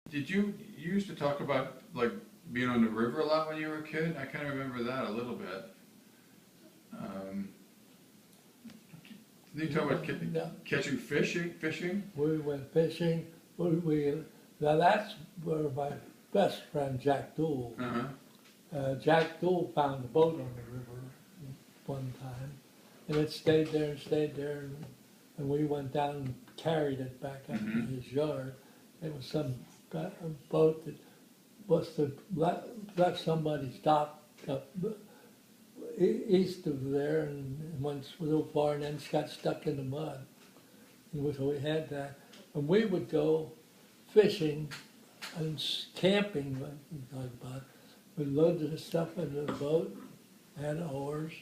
Did you used to talk about like being on the river a lot when you were a kid? I kind of remember that a little bit. Can you talk about No, catching fishing? we went fishing. Now that's where my best friend Jack Dool. Jack Dool found a boat on the river one time, and it stayed there and stayed there, and we went down and carried it back up to his yard. It was some boat that must have left somebody's dock up east of there and went a little far and then got stuck in the mud. And so we had that. And we would go fishing and camping, like we talked about. We loaded the stuff into the boat, had oars,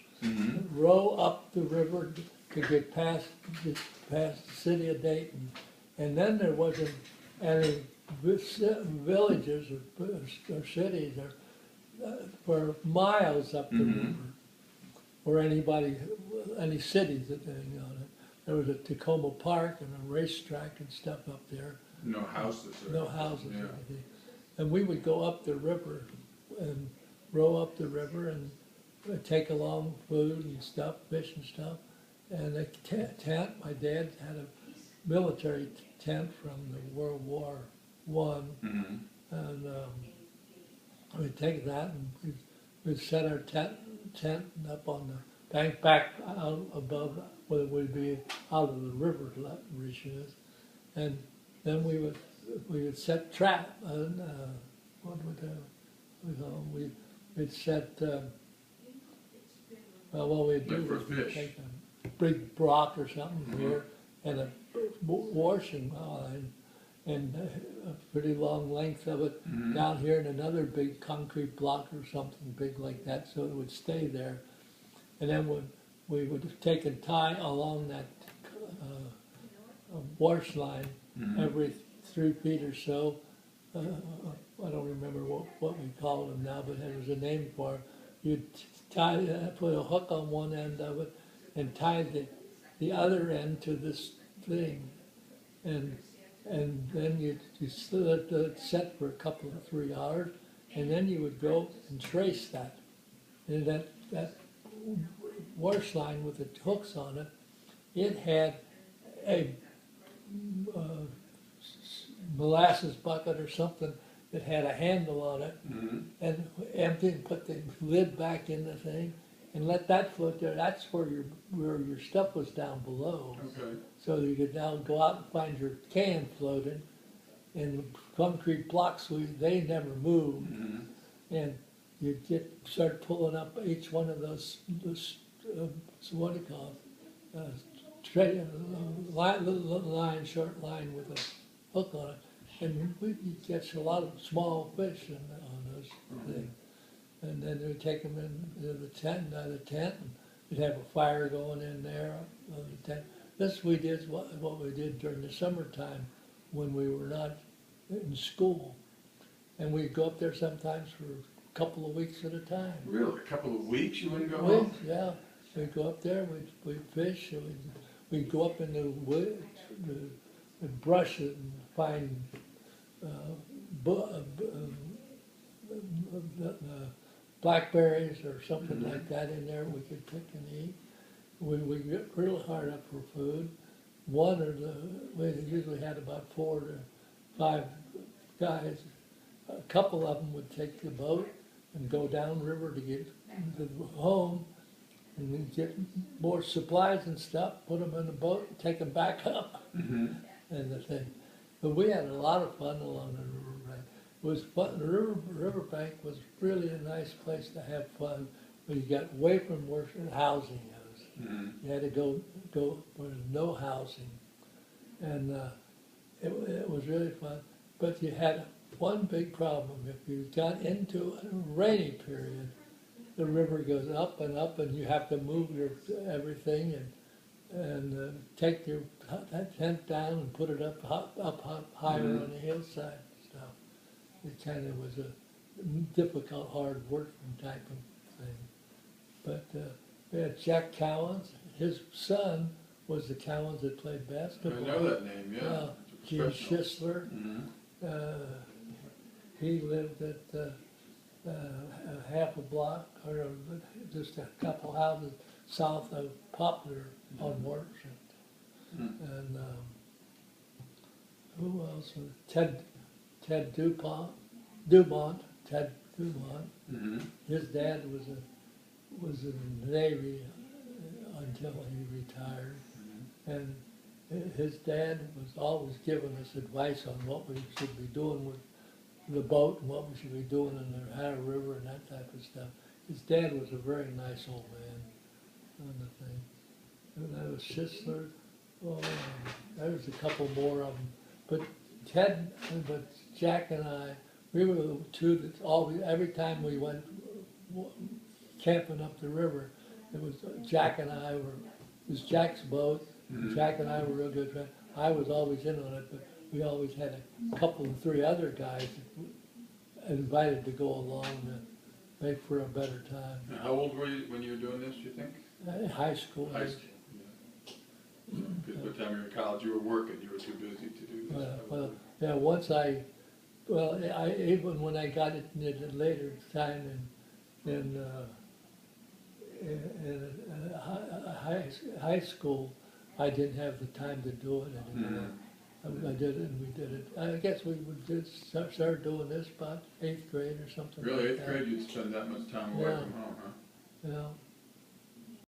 row up the river to get past the city of Dayton. And then there wasn't any villages or cities for miles up the river, or any cities that you know. There was a Tacoma Park and a racetrack and stuff up there. No houses. No houses Yeah. or anything. And we would go up the river and row up the river and take along food and stuff, fish and stuff. And a tent, my dad had a military tent from the World War I. And we'd take that and we'd set our tent up on the bank back out above where it would be out of the river reaches. And then we would set trap and what would we'd set what we'd do was we'd take a big rock or something here and a washing line and a pretty long length of it down here and another big concrete block or something big like that so it would stay there. And then we would take and tie along that wash line every 3 feet or so. I don't remember what we called them now, but there was a name for it. You'd put a hook on one end of it and tie the other end to this thing. And then you let it set for a couple of 3 hours, and then you would go and trace that. And that wash line with the hooks on it, it had a molasses bucket or something that had a handle on it, and empty and put the lid back in the thing and let that float there. That's where your stuff was down below. Okay. So you could now go out and find your can floating, and the concrete blocks they never moved, and you start pulling up each one of those what do you call it? Straight line, short line with a hook on it, and we catch a lot of small fish on those things. And then we'd take them into the tent, and we'd have a fire going in there on the tent. This we did what we did during the summertime when we were not in school, and we'd go up there sometimes for a couple of weeks at a time. Really, a couple of weeks you wouldn't go home? Yeah, we'd go up there, we'd fish, and we'd go up in the woods, and brush it and find blackberries or something like that in there we could pick and eat. We get real hard up for food. We usually had about 4 to 5 guys. A couple of them would take the boat and go downriver to get home, and we'd get more supplies and stuff, put them in the boat, and take them back up, and the thing. But we had a lot of fun along the riverbank. It was fun. The riverbank was really a nice place to have fun, but you got away from where housing is. You had to go where there's no housing, and it was really fun. But you had one big problem. If you got into a rainy period, the river goes up, and you have to move your everything and take your tent down and put it up higher on the hillside and stuff. It kind of was a difficult, hard working type of thing. But we had Jack Cowens. His son was the Cowens that played basketball. I know that name, yeah. Gene Schisler. he lived at, a half a block, or just a couple houses south of Poplar on Waterson. And, who else? Ted Dumont, Ted Dumont. Mm-hmm. His dad was in the Navy until he retired. And his dad was always giving us advice on what we should be doing with the boat and what we should be doing in the Ohio River and that type of stuff. His dad was a very nice old man on the thing. And that was Sisler. Oh, there was a couple more of them. But Jack and I, we were the two that always, every time we went camping up the river, it was Jack and I were, it was Jack's boat. Jack and I were real good friends. I was always in on it, but we always had a couple of three other guys invited to go along to make for a better time. And how old were you when you were doing this, do you think? High school. High school, yeah. Because by the time you were in college, you were working, you were too busy to do this. Well, yeah, even when I got it in a later time in high school, I didn't have the time to do it anymore. I did it and we did it. I guess we start doing this about 8th grade or something Really, like 8th that. grade, you'd spend that much time away Yeah. from home, huh? Yeah.